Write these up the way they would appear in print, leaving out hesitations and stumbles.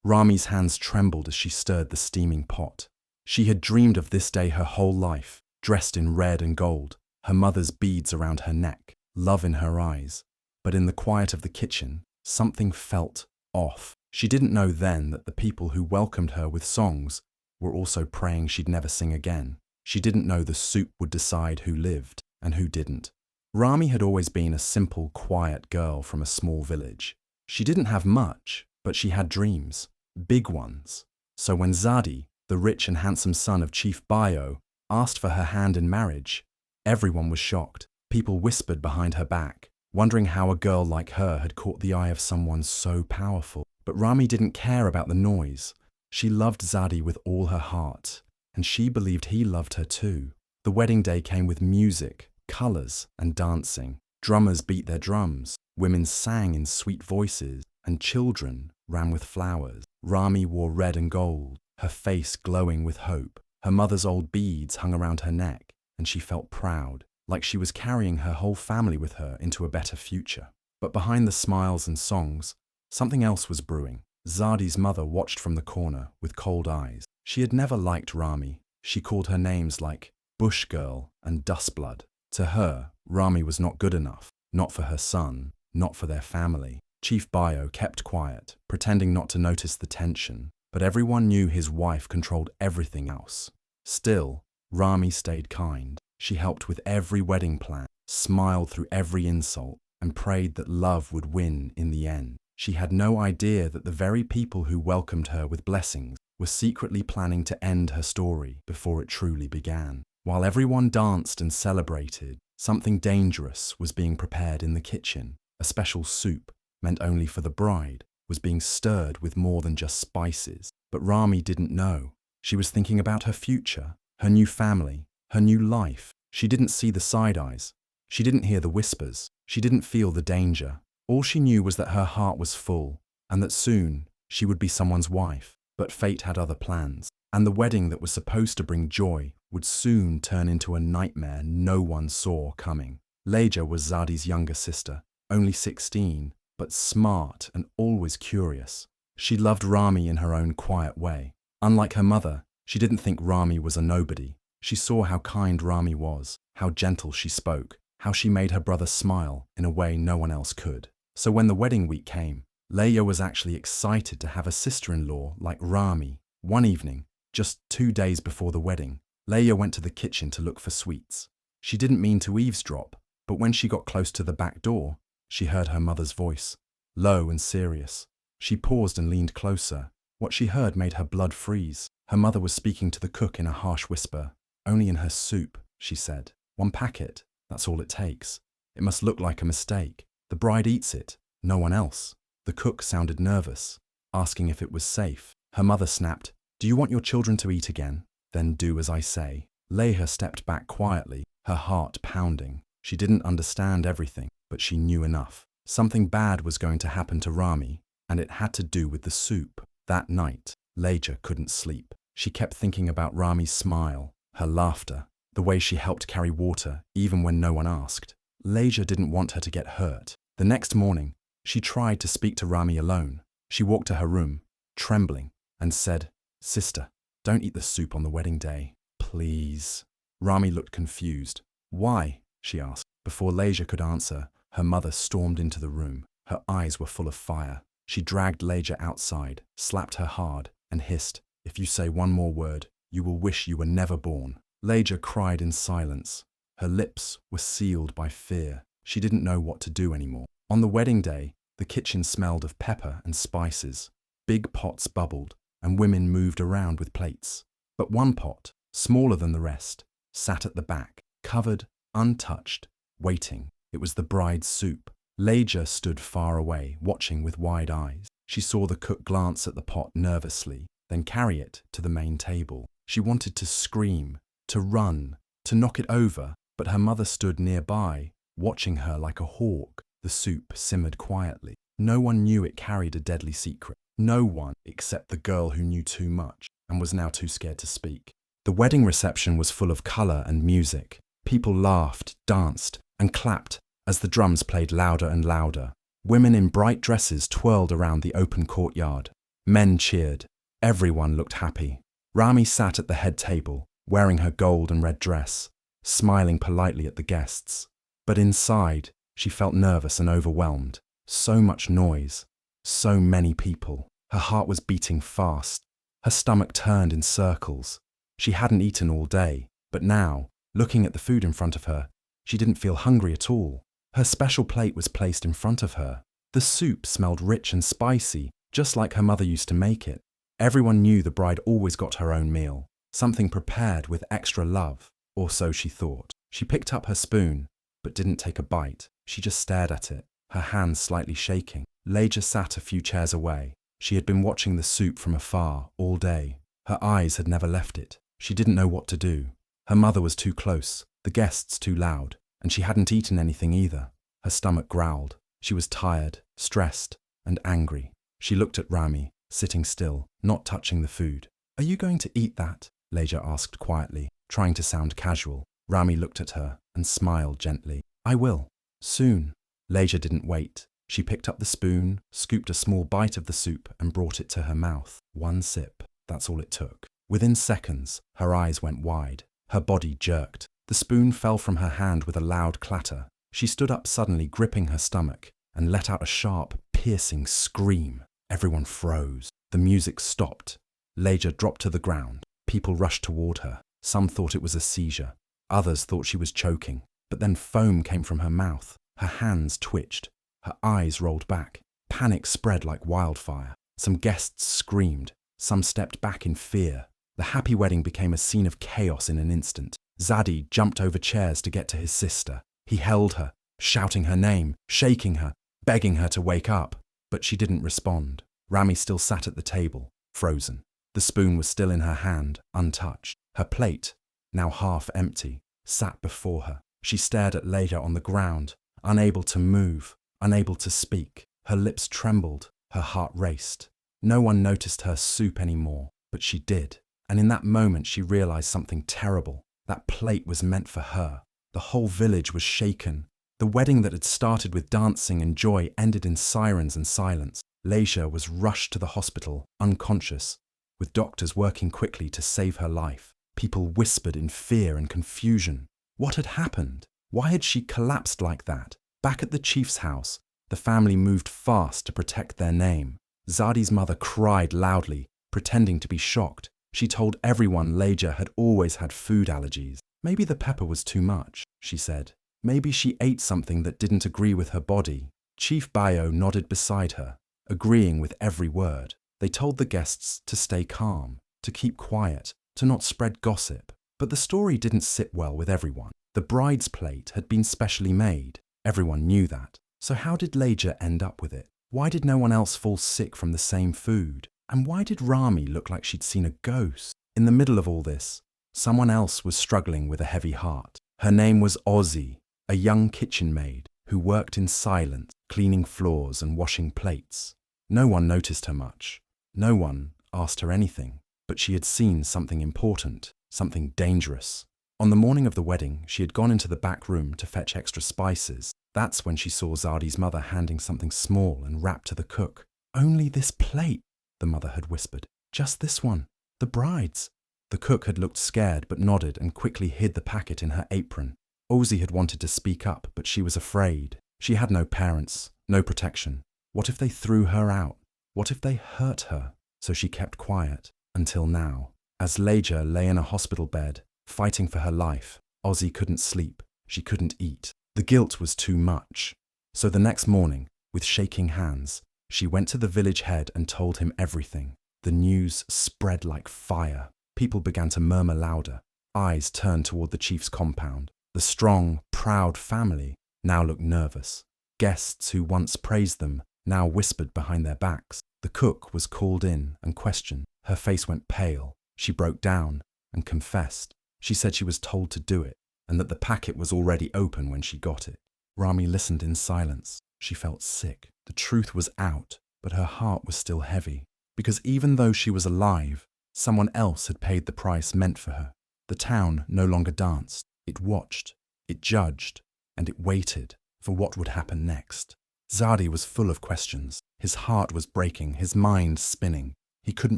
Ramy's hands trembled as she stirred the steaming pot. She had dreamed of this day her whole life, dressed in red and gold, her mother's beads around her neck, love in her eyes. But in the quiet of the kitchen, something felt off. She didn't know then that the people who welcomed her with songs were also praying she'd never sing again. She didn't know the soup would decide who lived and who didn't. Ramy had always been a simple, quiet girl from a small village. She didn't have much, but she had dreams, big ones. So when Zadi, the rich and handsome son of Chief Bayo, asked for her hand in marriage, everyone was shocked. People whispered behind her back, wondering how a girl like her had caught the eye of someone so powerful. But Ramy didn't care about the noise. She loved Zadi with all her heart, and she believed he loved her too. The wedding day came with music, colours, and dancing. Drummers beat their drums, women sang in sweet voices, and children ran with flowers. Ramy wore red and gold, her face glowing with hope. Her mother's old beads hung around her neck, and she felt proud, like she was carrying her whole family with her into a better future. But behind the smiles and songs, something else was brewing. Zadi's mother watched from the corner with cold eyes. She had never liked Ramy. She called her names like Bush Girl and Dustblood. To her, Ramy was not good enough, not for her son, not for their family. Chief Bayo kept quiet, pretending not to notice the tension, but everyone knew his wife controlled everything else. Still, Ramy stayed kind. She helped with every wedding plan, smiled through every insult, and prayed that love would win in the end. She had no idea that the very people who welcomed her with blessings were secretly planning to end her story before it truly began. While everyone danced and celebrated, something dangerous was being prepared in the kitchen. A special soup, meant only for the bride, was being stirred with more than just spices. But Ramy didn't know. She was thinking about her future, her new family, her new life. She didn't see the side eyes. She didn't hear the whispers. She didn't feel the danger. All she knew was that her heart was full, and that soon she would be someone's wife. But fate had other plans, and the wedding that was supposed to bring joy would soon turn into a nightmare no one saw coming. Leja was Zadi's younger sister, only 16, but smart and always curious. She loved Ramy in her own quiet way. Unlike her mother, she didn't think Ramy was a nobody. She saw how kind Ramy was, how gentle she spoke, how she made her brother smile in a way no one else could. So when the wedding week came, Leia was actually excited to have a sister-in-law like Ramy. One evening, just 2 days before the wedding, Leia went to the kitchen to look for sweets. She didn't mean to eavesdrop, but when she got close to the back door, she heard her mother's voice, low and serious. She paused and leaned closer. What she heard made her blood freeze. Her mother was speaking to the cook in a harsh whisper. "Only in her soup," she said. "1 packet, that's all it takes. It must look like a mistake. The bride eats it, no one else." The cook sounded nervous, asking if it was safe. Her mother snapped, "Do you want your children to eat again? Then do as I say." Leia stepped back quietly, her heart pounding. She didn't understand everything, but she knew enough. Something bad was going to happen to Ramy, and it had to do with the soup. That night, Leja couldn't sleep. She kept thinking about Ramy's smile, her laughter, the way she helped carry water even when no one asked. Leja didn't want her to get hurt. The next morning, she tried to speak to Ramy alone. She walked to her room, trembling, and said, "Sister, don't eat the soup on the wedding day, please." Ramy looked confused. "Why?" she asked. Before Leja could answer, her mother stormed into the room. Her eyes were full of fire. She dragged Leja outside, slapped her hard, and hissed, "If you say one more word, you will wish you were never born." Leja cried in silence. Her lips were sealed by fear. She didn't know what to do anymore. On the wedding day, the kitchen smelled of pepper and spices. Big pots bubbled, and women moved around with plates. But one pot, smaller than the rest, sat at the back, covered, untouched, waiting. It was the bride's soup. Leja stood far away, watching with wide eyes. She saw the cook glance at the pot nervously, then carry it to the main table. She wanted to scream, to run, to knock it over, but her mother stood nearby, watching her like a hawk. The soup simmered quietly. No one knew it carried a deadly secret. No one except the girl who knew too much and was now too scared to speak. The wedding reception was full of colour and music. People laughed, danced, and clapped as the drums played louder and louder. Women in bright dresses twirled around the open courtyard. Men cheered. Everyone looked happy. Ramy sat at the head table, wearing her gold and red dress, smiling politely at the guests. But inside, she felt nervous and overwhelmed. So much noise. So many people. Her heart was beating fast. Her stomach turned in circles. She hadn't eaten all day, but now, looking at the food in front of her, she didn't feel hungry at all. Her special plate was placed in front of her. The soup smelled rich and spicy, just like her mother used to make it. Everyone knew the bride always got her own meal, something prepared with extra love, or so she thought. She picked up her spoon, but didn't take a bite. She just stared at it, her hands slightly shaking. Leja sat a few chairs away. She had been watching the soup from afar all day. Her eyes had never left it. She didn't know what to do. Her mother was too close, the guests too loud, and she hadn't eaten anything either. Her stomach growled. She was tired, stressed, and angry. She looked at Ramy, sitting still, not touching the food. "Are you going to eat that?" Leja asked quietly, trying to sound casual. Ramy looked at her and smiled gently. "I will. Soon." Leja didn't wait. She picked up the spoon, scooped a small bite of the soup and brought it to her mouth. One sip. That's all it took. Within seconds, her eyes went wide. Her body jerked. The spoon fell from her hand with a loud clatter. She stood up suddenly, gripping her stomach, and let out a sharp, piercing scream. Everyone froze. The music stopped. Leja dropped to the ground. People rushed toward her. Some thought it was a seizure. Others thought she was choking. But then foam came from her mouth. Her hands twitched. Her eyes rolled back. Panic spread like wildfire. Some guests screamed. Some stepped back in fear. The happy wedding became a scene of chaos in an instant. Zadie jumped over chairs to get to his sister. He held her, shouting her name, shaking her, begging her to wake up. But she didn't respond. Ramy still sat at the table, frozen. The spoon was still in her hand, untouched. Her plate, now half empty, sat before her. She stared at Leja on the ground, unable to move, unable to speak. Her lips trembled, her heart raced. No one noticed her soup anymore, but she did. And in that moment she realized something terrible. That plate was meant for her. The whole village was shaken. The wedding that had started with dancing and joy ended in sirens and silence. Leja was rushed to the hospital, unconscious, with doctors working quickly to save her life. People whispered in fear and confusion. What had happened? Why had she collapsed like that? Back at the chief's house, the family moved fast to protect their name. Zadie's mother cried loudly, pretending to be shocked. She told everyone Leja had always had food allergies. Maybe the pepper was too much, she said. Maybe she ate something that didn't agree with her body. Chief Bayo nodded beside her, agreeing with every word. They told the guests to stay calm, to keep quiet, to not spread gossip. But the story didn't sit well with everyone. The bride's plate had been specially made. Everyone knew that. So how did Leja end up with it? Why did no one else fall sick from the same food? And why did Ramy look like she'd seen a ghost? In the middle of all this, someone else was struggling with a heavy heart. Her name was Ozzy, a young kitchen maid who worked in silence, cleaning floors and washing plates. No one noticed her much. No one asked her anything. But she had seen something important, something dangerous. On the morning of the wedding, she had gone into the back room to fetch extra spices. That's when she saw Zadie's mother handing something small and wrapped to the cook. "Only this plate," the mother had whispered. "Just this one. The bride's." The cook had looked scared but nodded and quickly hid the packet in her apron. Ozzy had wanted to speak up, but she was afraid. She had no parents, no protection. What if they threw her out? What if they hurt her? So she kept quiet, until now. As Leja lay in a hospital bed, fighting for her life, Ozzy couldn't sleep. She couldn't eat. The guilt was too much. So the next morning, with shaking hands, she went to the village head and told him everything. The news spread like fire. People began to murmur louder. Eyes turned toward the chief's compound. The strong, proud family now looked nervous. Guests who once praised them now whispered behind their backs. The cook was called in and questioned. Her face went pale. She broke down and confessed. She said she was told to do it and that the packet was already open when she got it. Ramy listened in silence. She felt sick. The truth was out, but her heart was still heavy. Because even though she was alive, someone else had paid the price meant for her. The town no longer danced. It watched, it judged, and it waited for what would happen next. Zadie was full of questions. His heart was breaking, his mind spinning. He couldn't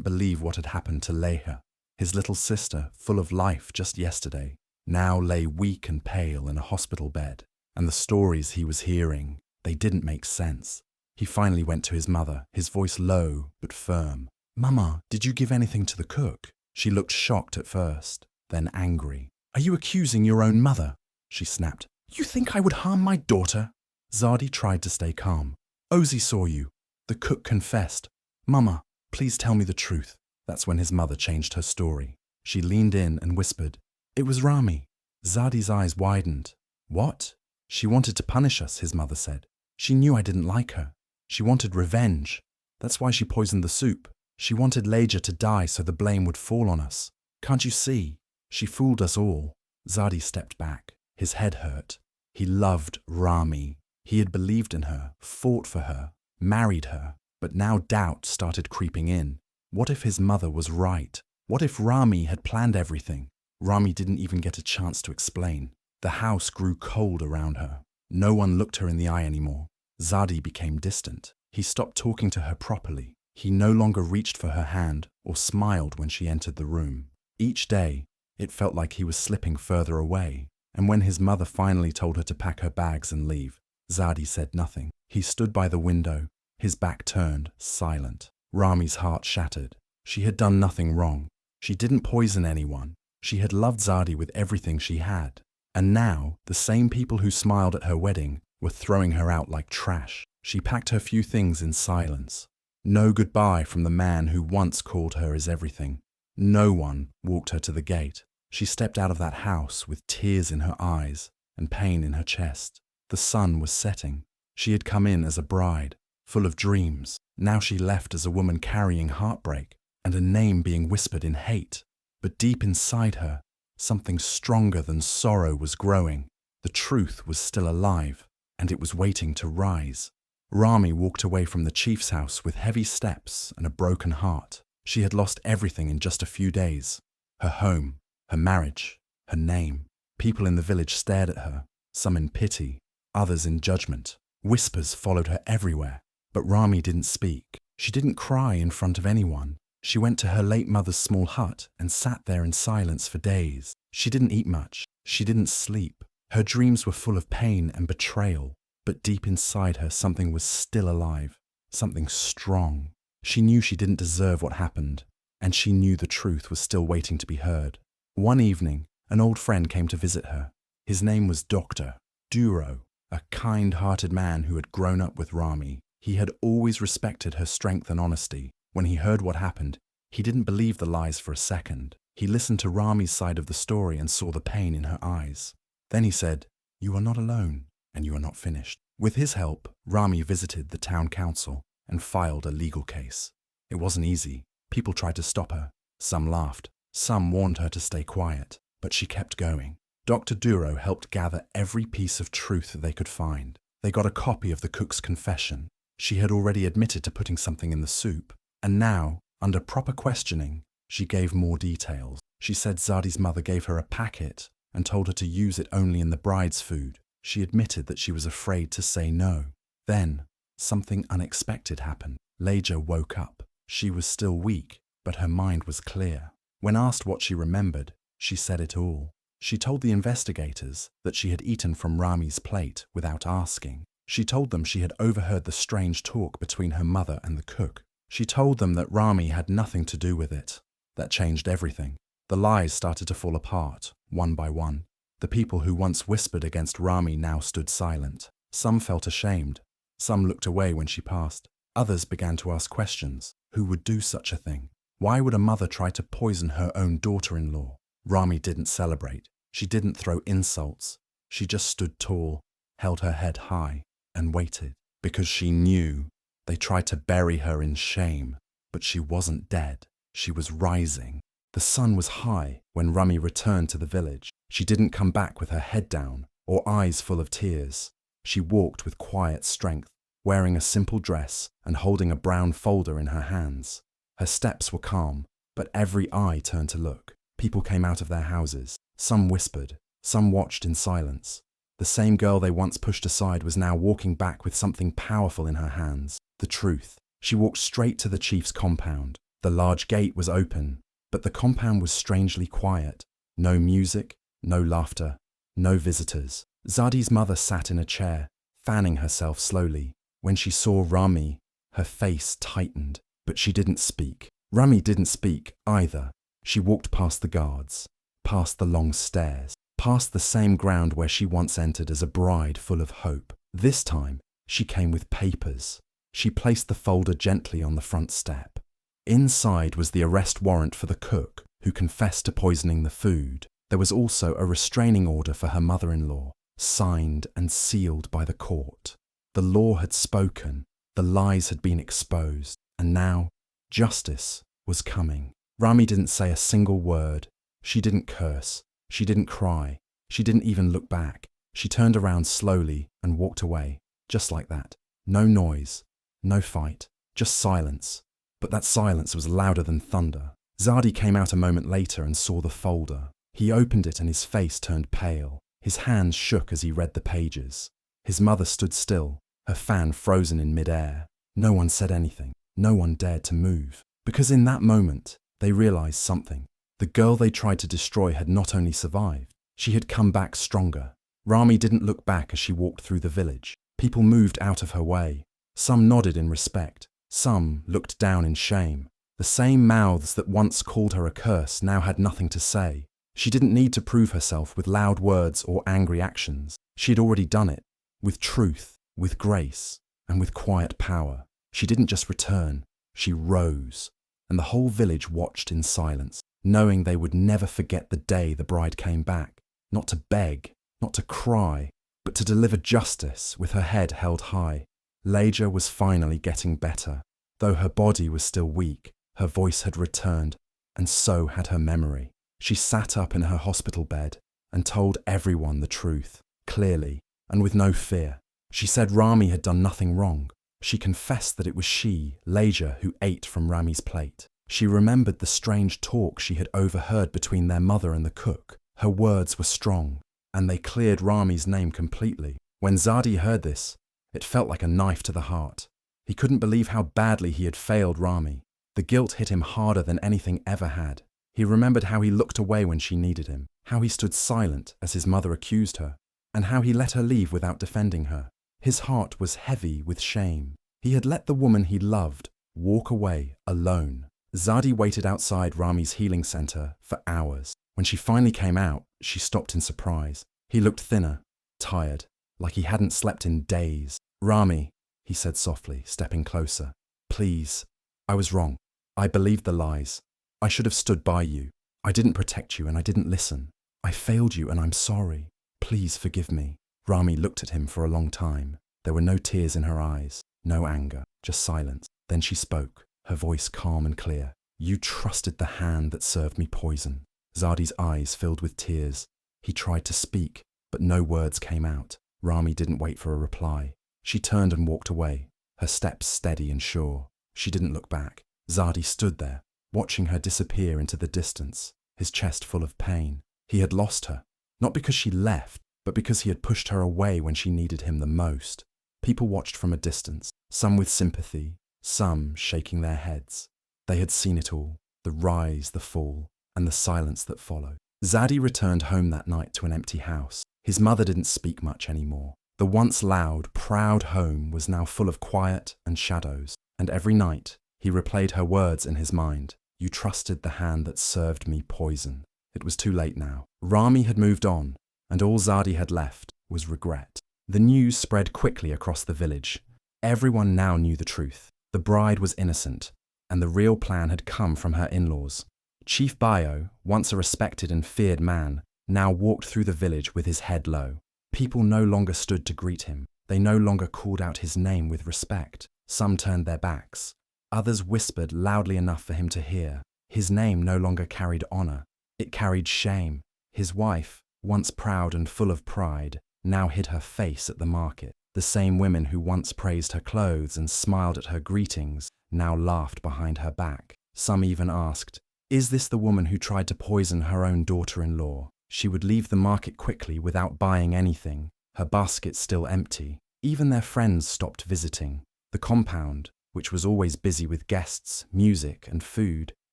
believe what had happened to Leha, his little sister, full of life just yesterday, now lay weak and pale in a hospital bed. And the stories he was hearing, they didn't make sense. He finally went to his mother, his voice low but firm. "Mama, did you give anything to the cook?" She looked shocked at first, then angry. "Are you accusing your own mother?" she snapped. "You think I would harm my daughter?" Zadi tried to stay calm. "Ozzy saw you. The cook confessed. Mama, please tell me the truth." That's when his mother changed her story. She leaned in and whispered, "It was Ramy." Zadi's eyes widened. "What?" "She wanted to punish us," his mother said. "She knew I didn't like her. She wanted revenge. That's why she poisoned the soup. She wanted Leja to die so the blame would fall on us. Can't you see? She fooled us all." Zadi stepped back. His head hurt. He loved Ramy. He had believed in her, fought for her, married her, but now doubt started creeping in. What if his mother was right? What if Ramy had planned everything? Ramy didn't even get a chance to explain. The house grew cold around her. No one looked her in the eye anymore. Zadi became distant. He stopped talking to her properly. He no longer reached for her hand or smiled when she entered the room. Each day, it felt like he was slipping further away. And when his mother finally told her to pack her bags and leave, Zadi said nothing. He stood by the window, his back turned, silent. Ramy's heart shattered. She had done nothing wrong. She didn't poison anyone. She had loved Zadi with everything she had. And now, the same people who smiled at her wedding were throwing her out like trash. She packed her few things in silence. No goodbye from the man who once called her his everything. No one walked her to the gate. She stepped out of that house with tears in her eyes and pain in her chest. The sun was setting. She had come in as a bride, full of dreams. Now she left as a woman carrying heartbreak and a name being whispered in hate. But deep inside her, something stronger than sorrow was growing. The truth was still alive, and it was waiting to rise. Ramy walked away from the chief's house with heavy steps and a broken heart. She had lost everything in just a few days. Her home, her marriage, her name. People in the village stared at her, some in pity, others in judgment. Whispers followed her everywhere, but Ramy didn't speak. She didn't cry in front of anyone. She went to her late mother's small hut and sat there in silence for days. She didn't eat much. She didn't sleep. Her dreams were full of pain and betrayal, but deep inside her something was still alive, something strong. She knew she didn't deserve what happened, and she knew the truth was still waiting to be heard. One evening, an old friend came to visit her. His name was Dr. Duro, a kind-hearted man who had grown up with Ramy. He had always respected her strength and honesty. When he heard what happened, he didn't believe the lies for a second. He listened to Ramy's side of the story and saw the pain in her eyes. Then he said, "You are not alone, and you are not finished." With his help, Ramy visited the town council and filed a legal case. It wasn't easy. People tried to stop her. Some laughed. Some warned her to stay quiet, but she kept going. Dr. Duro helped gather every piece of truth that they could find. They got a copy of the cook's confession. She had already admitted to putting something in the soup. And now, under proper questioning, she gave more details. She said Zadi's mother gave her a packet and told her to use it only in the bride's food. She admitted that she was afraid to say no. Then, something unexpected happened. Leja woke up. She was still weak, but her mind was clear. When asked what she remembered, she said it all. She told the investigators that she had eaten from Ramy's plate without asking. She told them she had overheard the strange talk between her mother and the cook. She told them that Ramy had nothing to do with it. That changed everything. The lies started to fall apart, one by one. The people who once whispered against Ramy now stood silent. Some felt ashamed. Some looked away when she passed. Others began to ask questions. Who would do such a thing? Why would a mother try to poison her own daughter-in-law? Ramy didn't celebrate. She didn't throw insults. She just stood tall, held her head high, and waited. Because she knew. They tried to bury her in shame, but she wasn't dead. She was rising. The sun was high when Ramy returned to the village. She didn't come back with her head down or eyes full of tears. She walked with quiet strength, wearing a simple dress and holding a brown folder in her hands. Her steps were calm, but every eye turned to look. People came out of their houses. Some whispered, some watched in silence. The same girl they once pushed aside was now walking back with something powerful in her hands. The truth. She walked straight to the chief's compound. The large gate was open, but the compound was strangely quiet. No music, no laughter, no visitors. Zadi's mother sat in a chair, fanning herself slowly. When she saw Ramy, her face tightened, but she didn't speak. Ramy didn't speak either. She walked past the guards, past the long stairs, past the same ground where she once entered as a bride full of hope. This time, she came with papers. She placed the folder gently on the front step. Inside was the arrest warrant for the cook, who confessed to poisoning the food. There was also a restraining order for her mother-in-law, signed and sealed by the court. The law had spoken, the lies had been exposed, and now justice was coming. Ramy didn't say a single word. She didn't curse. She didn't cry. She didn't even look back. She turned around slowly and walked away, just like that. No noise, no fight, just silence. But that silence was louder than thunder. Zadi came out a moment later and saw the folder. He opened it and his face turned pale. His hands shook as he read the pages. His mother stood still, her fan frozen in mid-air. No one said anything. No one dared to move. Because in that moment, they realized something. The girl they tried to destroy had not only survived, she had come back stronger. Ramy didn't look back as she walked through the village. People moved out of her way. Some nodded in respect. Some looked down in shame. The same mouths that once called her a curse now had nothing to say. She didn't need to prove herself with loud words or angry actions. She had already done it, with truth, with grace, and with quiet power. She didn't just return, she rose. And the whole village watched in silence, knowing they would never forget the day the bride came back, not to beg, not to cry, but to deliver justice with her head held high. Leja was finally getting better. Though her body was still weak, her voice had returned, and so had her memory. She sat up in her hospital bed and told everyone the truth, clearly, and with no fear. She said Ramy had done nothing wrong. She confessed that it was she, Leja, who ate from Ramy's plate. She remembered the strange talk she had overheard between their mother and the cook. Her words were strong, and they cleared Ramy's name completely. When Zadi heard this, it felt like a knife to the heart. He couldn't believe how badly he had failed Ramy. The guilt hit him harder than anything ever had. He remembered how he looked away when she needed him, how he stood silent as his mother accused her, and how he let her leave without defending her. His heart was heavy with shame. He had let the woman he loved walk away alone. Zadi waited outside Ramy's healing center for hours. When she finally came out, she stopped in surprise. He looked thinner, tired, like he hadn't slept in days. "Ramy," he said softly, stepping closer. "Please, I was wrong. I believed the lies. I should have stood by you. I didn't protect you and I didn't listen. I failed you and I'm sorry. Please forgive me." Ramy looked at him for a long time. There were no tears in her eyes, no anger, just silence. Then she spoke, her voice calm and clear. "You trusted the hand that served me poison." Zadi's eyes filled with tears. He tried to speak, but no words came out. Ramy didn't wait for a reply. She turned and walked away, her steps steady and sure. She didn't look back. Zadi stood there, watching her disappear into the distance, his chest full of pain. He had lost her, not because she left, but because he had pushed her away when she needed him the most. People watched from a distance, some with sympathy, some shaking their heads. They had seen it all, the rise, the fall, and the silence that followed. Zadi returned home that night to an empty house. His mother didn't speak much anymore. The once loud, proud home was now full of quiet and shadows, and every night he replayed her words in his mind. "You trusted the hand that served me poison." It was too late now. Ramy had moved on, and all Zadi had left was regret. The news spread quickly across the village. Everyone now knew the truth. The bride was innocent, and the real plan had come from her in-laws. Chief Bayo, once a respected and feared man, now walked through the village with his head low. People no longer stood to greet him. They no longer called out his name with respect. Some turned their backs. Others whispered loudly enough for him to hear. His name no longer carried honor. It carried shame. His wife, once proud and full of pride, now hid her face at the market. The same women who once praised her clothes and smiled at her greetings now laughed behind her back. Some even asked, "Is this the woman who tried to poison her own daughter-in-law?" She would leave the market quickly without buying anything, her basket still empty. Even their friends stopped visiting. The compound, which was always busy with guests, music, and food,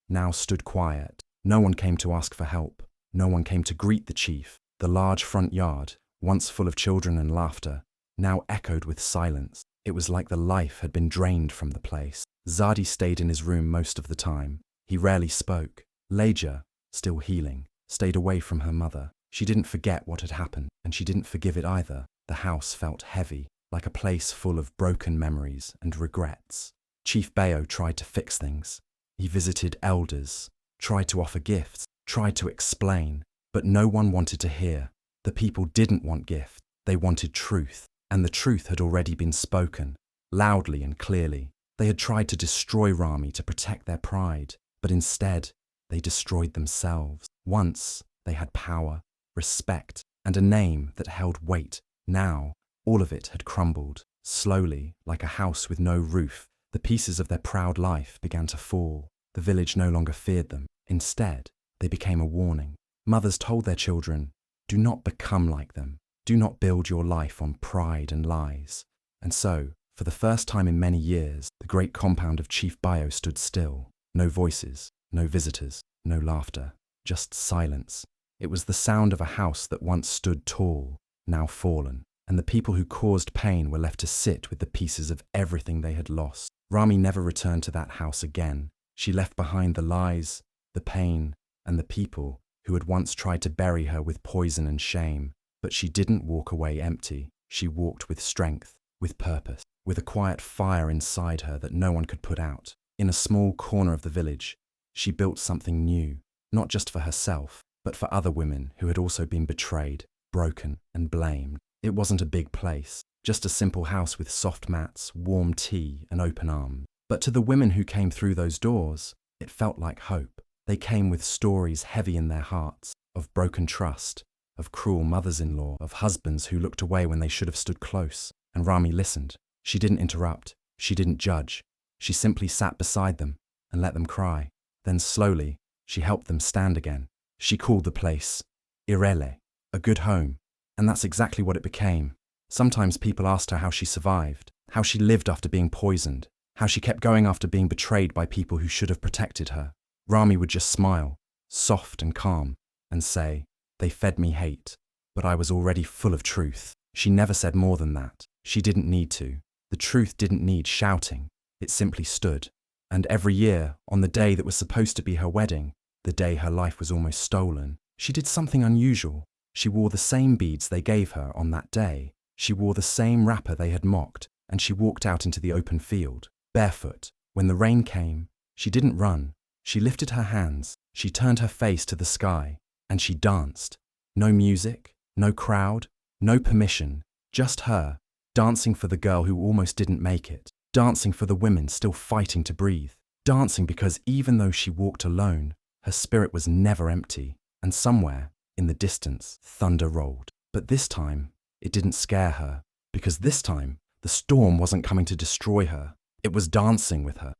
now stood quiet. No one came to ask for help. No one came to greet the chief. The large front yard, once full of children and laughter, now echoed with silence. It was like the life had been drained from the place. Zadi stayed in his room most of the time. He rarely spoke. Leja, still healing, stayed away from her mother. She didn't forget what had happened, and she didn't forgive it either. The house felt heavy, like a place full of broken memories and regrets. Chief Bayo tried to fix things. He visited elders, tried to offer gifts, tried to explain, but no one wanted to hear. The people didn't want gifts, they wanted truth, and the truth had already been spoken, loudly and clearly. They had tried to destroy Ramy to protect their pride, but instead, they destroyed themselves. Once, they had power, respect, and a name that held weight. Now, all of it had crumbled. Slowly, like a house with no roof, the pieces of their proud life began to fall. The village no longer feared them. Instead, they became a warning. Mothers told their children, do not become like them. Do not build your life on pride and lies. And so, for the first time in many years, the great compound of Chief Bayo stood still. No voices, no visitors, no laughter, just silence. It was the sound of a house that once stood tall, now fallen, and the people who caused pain were left to sit with the pieces of everything they had lost. Ramy never returned to that house again. She left behind the lies, the pain, and the people who had once tried to bury her with poison and shame. But she didn't walk away empty. She walked with strength, with purpose, with a quiet fire inside her that no one could put out. In a small corner of the village, she built something new, not just for herself, but for other women who had also been betrayed, broken, and blamed. It wasn't a big place, just a simple house with soft mats, warm tea, and open arms. But to the women who came through those doors, it felt like hope. They came with stories heavy in their hearts, of broken trust, of cruel mothers-in-law, of husbands who looked away when they should have stood close. And Ramy listened. She didn't interrupt. She didn't judge. She simply sat beside them and let them cry. Then slowly, she helped them stand again. She called the place Irele, a good home. And that's exactly what it became. Sometimes people asked her how she survived, how she lived after being poisoned, how she kept going after being betrayed by people who should have protected her. Ramy would just smile, soft and calm, and say, they fed me hate, but I was already full of truth. She never said more than that. She didn't need to. The truth didn't need shouting. It simply stood. And every year, on the day that was supposed to be her wedding, the day her life was almost stolen, she did something unusual. She wore the same beads they gave her on that day. She wore the same wrapper they had mocked, and she walked out into the open field, barefoot. When the rain came, she didn't run. She lifted her hands, she turned her face to the sky, and she danced. No music, no crowd, no permission, just her, dancing for the girl who almost didn't make it, dancing for the women still fighting to breathe, dancing because even though she walked alone, her spirit was never empty, and somewhere, in the distance, thunder rolled. But this time, it didn't scare her, because this time, the storm wasn't coming to destroy her. It was dancing with her.